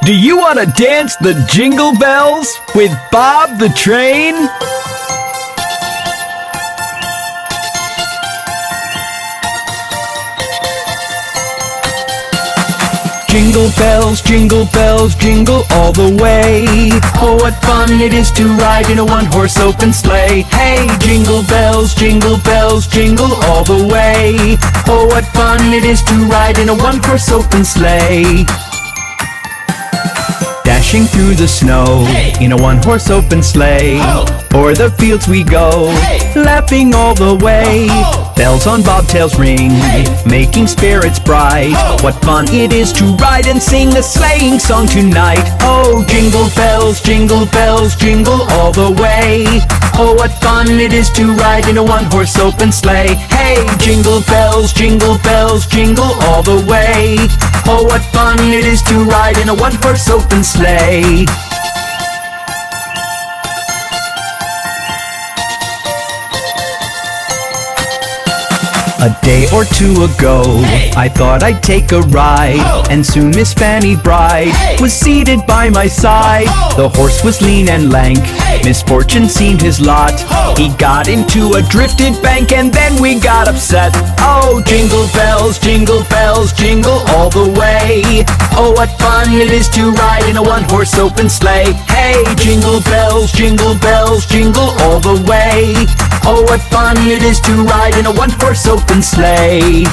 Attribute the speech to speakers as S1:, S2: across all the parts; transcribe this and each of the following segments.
S1: Do you want to dance the Jingle Bells with Bob the Train? Jingle bells, jingle all the way. Oh, what fun it is to ride in a one-horse open sleigh. Hey, jingle bells, jingle all the way. Oh, what fun it is to ride in a one-horse open sleigh. Dashing through the snow, hey, in a one-horse open sleigh. Oh. O'er the fields we go, hey, laughing all the way. Oh. Bells on bobtails ring, hey, making spirits bright. Oh. What fun it is to ride and sing a sleighing song tonight. Oh, jingle bells, jingle all the way. Oh, what fun it is to ride in a one-horse open sleigh. Hey, jingle bells, jingle all the way. Oh, what fun it is to ride in a one-horse open sleigh. A day or two ago, hey, I thought I'd take a ride. Oh. And soon Miss Fanny Bride, hey, was seated by my side. Oh. The horse was lean and lank, hey, misfortune seemed his lot. Oh. He got into a drifted bank and then we got upset. Oh, jingle bells, jingle all the way. Oh, what fun it is to ride in a one-horse open sleigh. Hey, jingle bells, jingle all the way. Oh, what fun it is to ride in a one-horse open sleigh.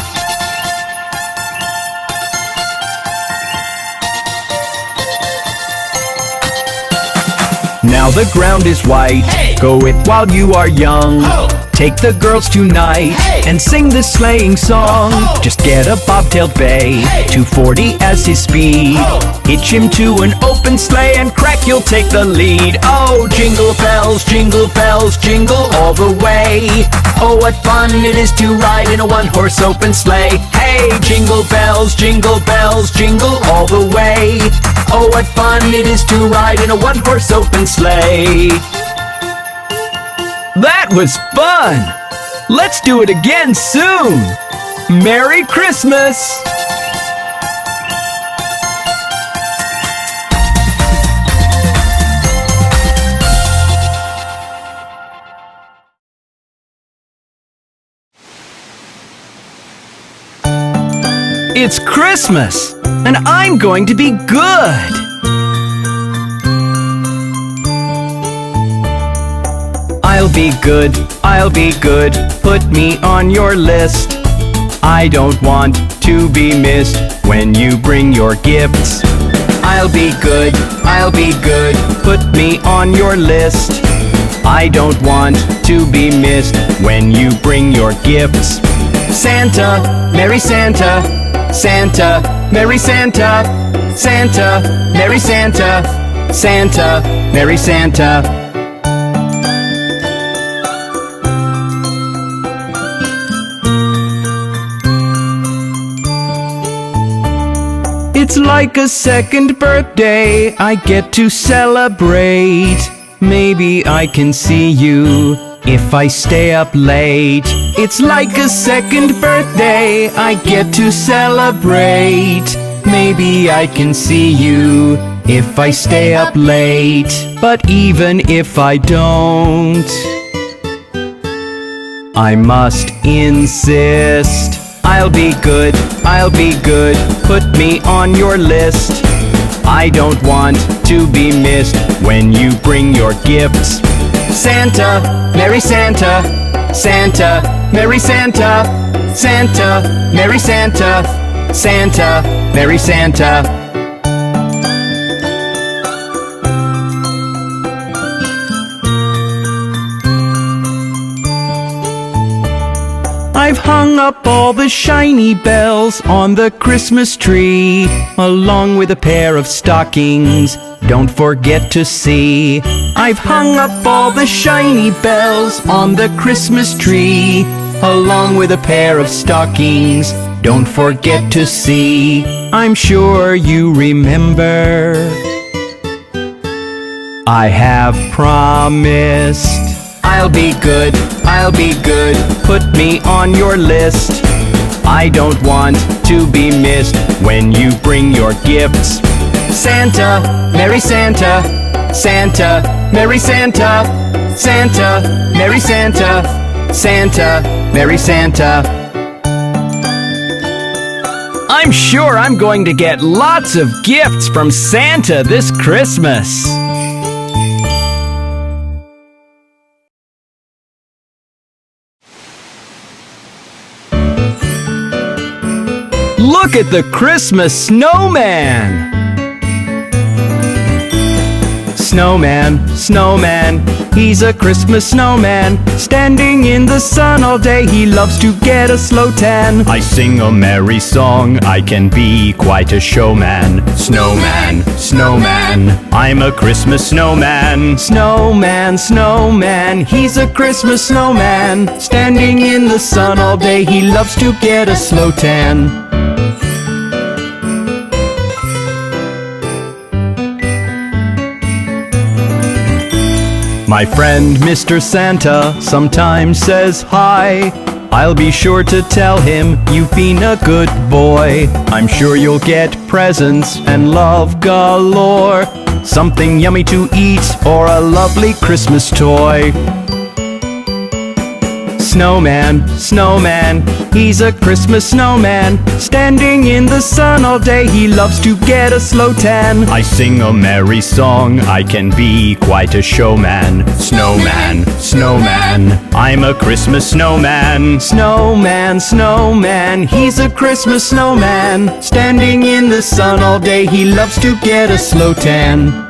S1: Now the ground is white, hey, go it while you are young. Oh. Take the girls tonight, hey, and sing this sleighing song. Oh. Just get a bobtailed bay, hey, 240 as his speed. Oh. Hitch him to an open sleigh and crack, you'll take the lead. Oh, jingle bells, jingle all the way. Oh, what fun it is to ride in a one-horse open sleigh. Hey, jingle bells, jingle all the way. Oh, what fun it is to ride in a one-horse open sleigh. That was fun! Let's do it again soon! Merry Christmas! It's Christmas, and I'm going to be good! I'll be good, put me on your list. I don't want to be missed when you bring your gifts. I'll be good, put me on your list. I don't want to be missed when you bring your gifts. Santa, Merry Santa, Santa, Merry Santa, Santa, Merry Santa, Santa, Merry Santa. It's like a second birthday I get to celebrate. Maybe I can see you if I stay up late. It's like a second birthday I get to celebrate. Maybe I can see you if I stay up late. But even if I don't, I must insist. I'll be good, put me on your list. I don't want to be missed when you bring your gifts. Santa, Merry Santa, Santa, Merry Santa, Santa, Merry Santa, Santa, Merry Santa. I've hung up all the shiny bells on the Christmas tree, along with a pair of stockings, don't forget to see. I've hung up all the shiny bells on the Christmas tree, along with a pair of stockings, don't forget to see. I'm sure you remember, I have promised. I'll be good, put me on your list. I don't want to be missed when you bring your gifts. Santa, Merry Santa, Santa, Merry Santa, Santa, Merry Santa, Santa, Merry Santa. I'm sure I'm going to get lots of gifts from Santa this Christmas. Look at the Christmas snowman! Snowman, snowman, he's a Christmas snowman. Standing in the sun all day, he loves to get a slow tan. I sing a merry song, I can be quite a showman. Snowman, snowman, I'm a Christmas snowman. Snowman, snowman, he's a Christmas snowman. Standing in the sun all day, he loves to get a slow tan. My friend Mr. Santa sometimes says hi. I'll be sure to tell him you've been a good boy. I'm sure you'll get presents and love galore. Something yummy to eat or a lovely Christmas toy. Snowman, snowman, he's a Christmas snowman. Standing in the sun all day, he loves to get a slow tan. I sing a merry song, I can be quite a showman. Snowman, snowman, I'm a Christmas snowman. Snowman, snowman, he's a Christmas snowman. Standing in the sun all day, he loves to get a slow tan.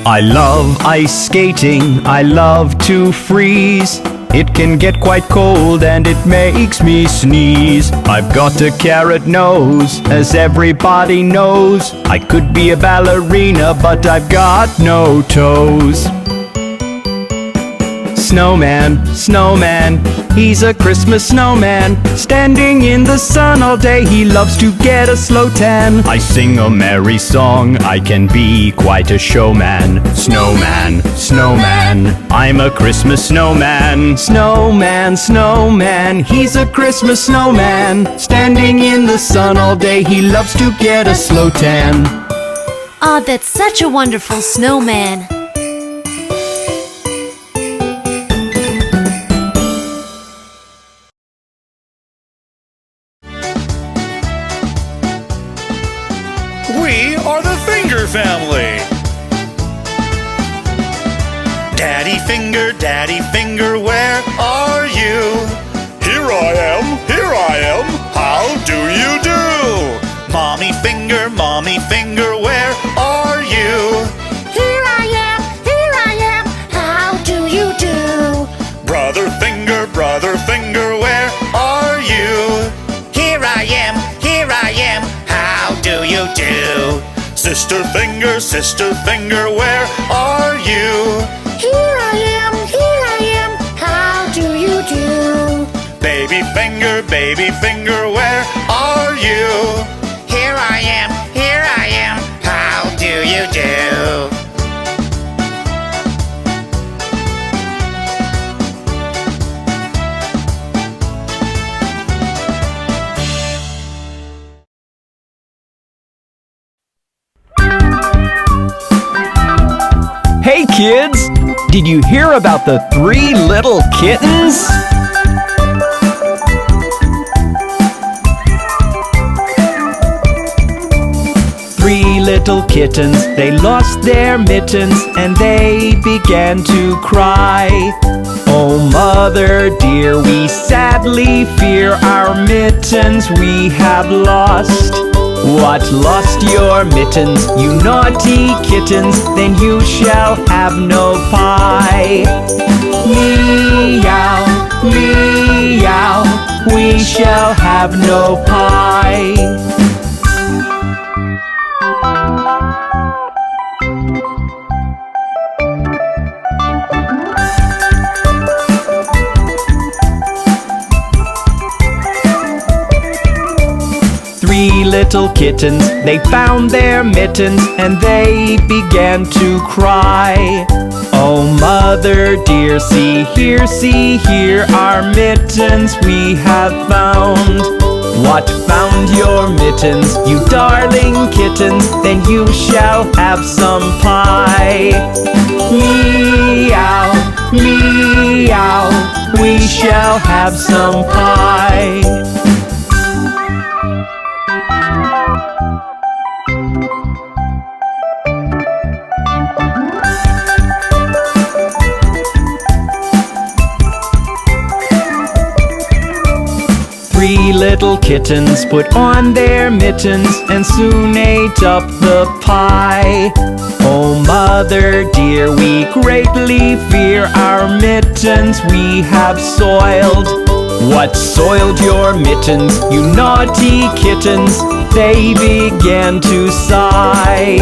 S1: I love ice skating, I love to freeze. It can get quite cold and it makes me sneeze. I've got a carrot nose, as everybody knows. I could be a ballerina, but I've got no toes. Snowman, snowman, he's a Christmas snowman. Standing in the sun all day, he loves to get a slow tan. I sing a merry song, I can be quite a showman. Snowman, snowman, I'm a Christmas snowman. Snowman, snowman, he's a Christmas snowman. Standing in the sun all day, he loves to get a slow tan.
S2: Aw, that's such a wonderful snowman.
S3: We are the Finger family. Daddy Finger, where are you? Here I am, how do you do? Mommy Finger, where are you?
S4: Here I am, how do you do?
S3: Brother Finger, where are you?
S4: Here I am, how do you do?
S3: Sister Finger, where are you?
S4: Here I am, how do you do?
S3: Baby Finger, where are you?
S4: Here I am, how do you do?
S1: Hey kids! Did you hear about the 3 little kittens? Three little kittens, they lost their mittens and they began to cry. Oh mother dear, we sadly fear our mittens we have lost. What, lost your mittens, you naughty kittens? Then you shall have no pie. Meow, meow, we shall have no pie. little kittens, they found their mittens, and they began to cry. Oh, mother dear, see here, our mittens we have found. What, found your mittens, you darling kittens? Then you shall have some pie. Meow, meow, we shall have some pie. 3 little kittens put on their mittens and soon ate up the pie. Oh, mother dear, we greatly fear our mittens we have soiled. What soiled your mittens, you naughty kittens? They began to sigh.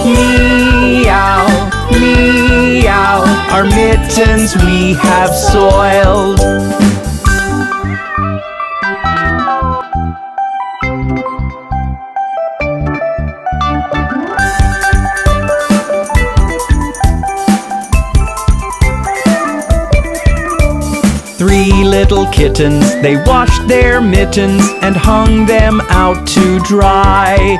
S1: Meow, meow, our mittens we have soiled. Three little kittens, they washed their mittens and hung them out to dry.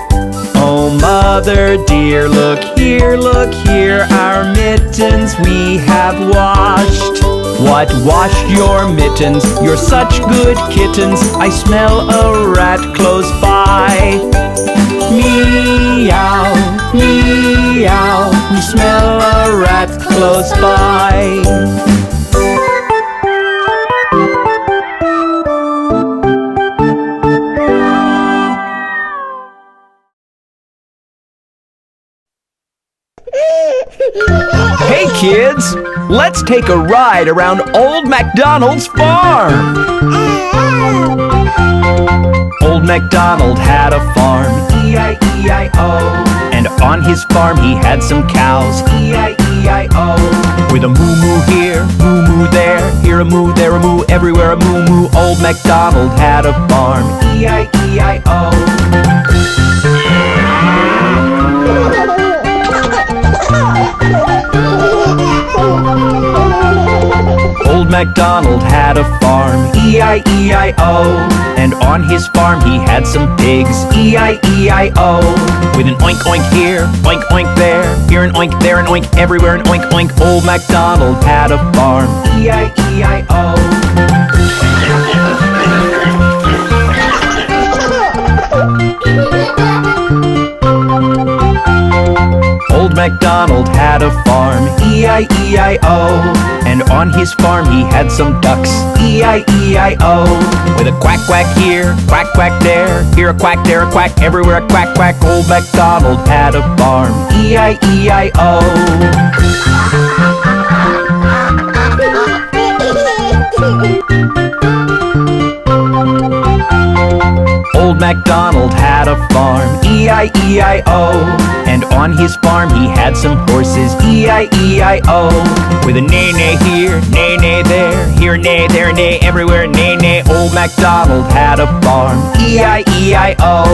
S1: Oh, mother dear, look here, our mittens we have washed. What, washed your mittens? You're such good kittens, I smell a rat close by. Meow, meow, we smell a rat close by. Hey kids, let's take a ride around old Macdonald's farm. Old Macdonald had a farm, E-I-E-I-O. And on his farm he had some cows, E-I-E-I-O. With a moo-moo here, moo-moo there, here a moo, there a moo, everywhere a moo-moo. Old Macdonald had a farm, E-I-E-I-O. Old Macdonald had a farm, E-I-E-I-O. And on his farm he had some pigs, E-I-E-I-O. With an oink oink here, oink oink there, here an oink, there an oink, everywhere an oink oink. Old Macdonald had a farm, E-I-E-I-O. Old Macdonald had a farm, E-I-E-I-O. And on his farm he had some ducks, E-I-E-I-O. With a quack quack here, quack quack there, here a quack, there a quack, everywhere a quack quack. Old Macdonald had a farm, E-I-E-I-O. Old Macdonald had a farm, E-I-E-I-O. And on his farm he had some horses, E-I-E-I-O. With a neigh-neigh here, neigh-neigh there, here a neigh, there a neigh, everywhere a neigh-neigh. Old Macdonald had a farm, E-I-E-I-O.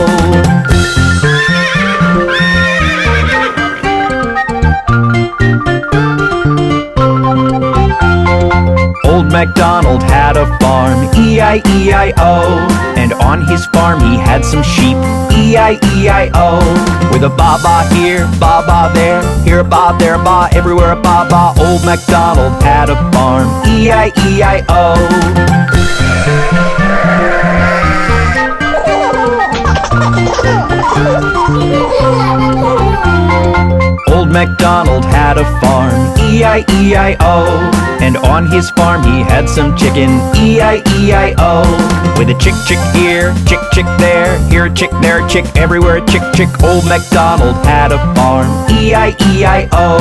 S1: Old Macdonald had a farm, E-I-E-I-O. And on his farm he had some sheep, E-I-E-I-O. With a ba-ba here, ba-ba there, here a ba, there a ba, everywhere a ba-ba. Old Macdonald had a farm, E-I-E-I-O. Old Macdonald had a farm, E-I-E-I-O. And on his farm he had some chicken, E-I-E-I-O. With a chick chick here, chick chick there, here a chick, there a chick, everywhere a chick chick. Old Macdonald had a farm, E-I-E-I-O.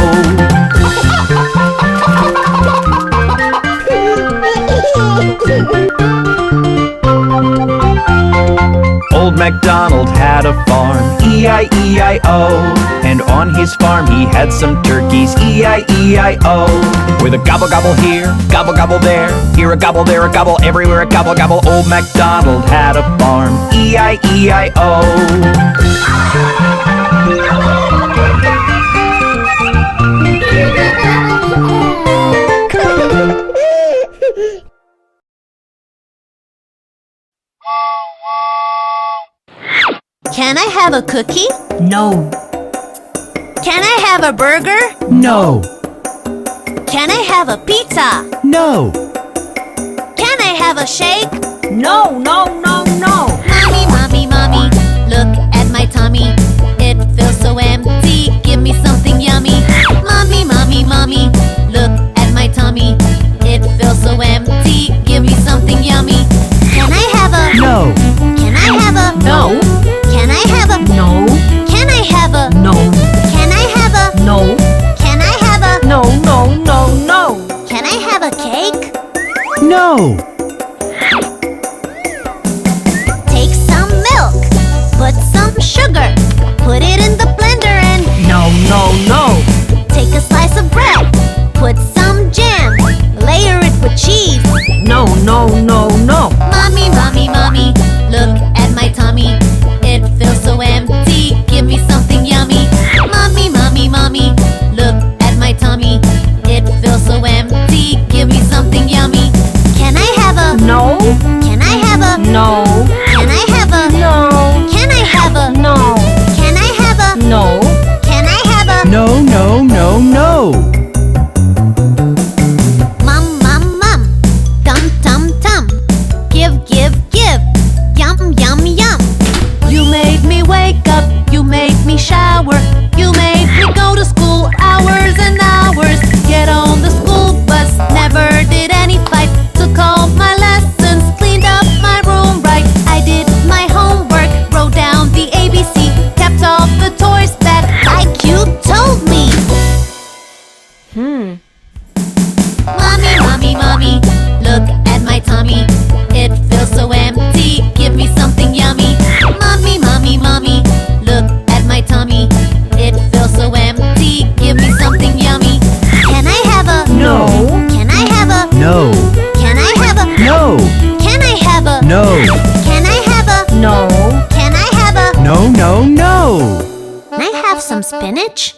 S1: Old Macdonald had a farm, E-I-E-I-O. And on his farm he had some turkeys, E-I-E-I-O. With a gobble gobble here, gobble gobble there, here a gobble, there a gobble, everywhere a gobble gobble. Old Macdonald had a farm, E-I-E-I-O.
S2: Can I have a cookie?
S1: No.
S2: Can I have a burger?
S1: No.
S2: Can I have a pizza?
S1: No.
S2: Can I have a shake?
S5: No, no, no, no.
S2: Mommy, mommy, mommy, look at my tummy. It feels so empty, give me something yummy. Mommy, mommy, mommy, look at my tummy. It feels so empty, give me something yummy. Can I have a...
S1: No.
S2: Can I have a...
S5: No.
S2: Can I have a...
S5: No.
S2: Can I have a...
S5: No.
S2: Can I have a...
S5: No.
S2: Can I have a...
S5: No, no, no, no.
S2: Can I have a cake?
S1: No.
S2: Take some milk, put some sugar, put it in the blender and
S5: No, no, no.
S2: take a slice of bread, put some jam, layer it with cheese.
S5: No, no, no, no.
S2: Mommy, mommy, mommy, look at my tummy. It feels so empty, give me something yummy. Mommy, mommy, mommy, look at my tummy. It feels so empty, give me something yummy. Can I have a...
S5: No.
S2: Can I have a...
S5: No.
S2: Can I have a...
S5: No.
S2: Can I have a...
S5: No.
S2: Can I have a...
S5: No.
S2: Can I have a...
S1: No, no, no, no.
S2: Mum, mum, mum, tum, tum, tum. Give, give, give, yum, yum, yum. You made me wake up, you made me shower, you made me go to school hours and hours. Get on the school bus, never did any fight. Took all my lessons, cleaned up my room right. I did my homework, wrote down the ABC, kept all the toys back like you told me. Mommy, mommy, mommy, look at my tummy. It feels so empty, give me something yummy. Mommy, mommy, mommy, look at my tummy. It feels so empty, give me something yummy. Can I have a...
S1: No.
S2: Can I have a...
S1: No.
S2: Can I have a...
S1: No.
S2: Can I have a...
S1: No.
S2: Can I have a...
S5: No.
S2: Can I have a...
S1: No, no, no.
S2: Can I have some spinach?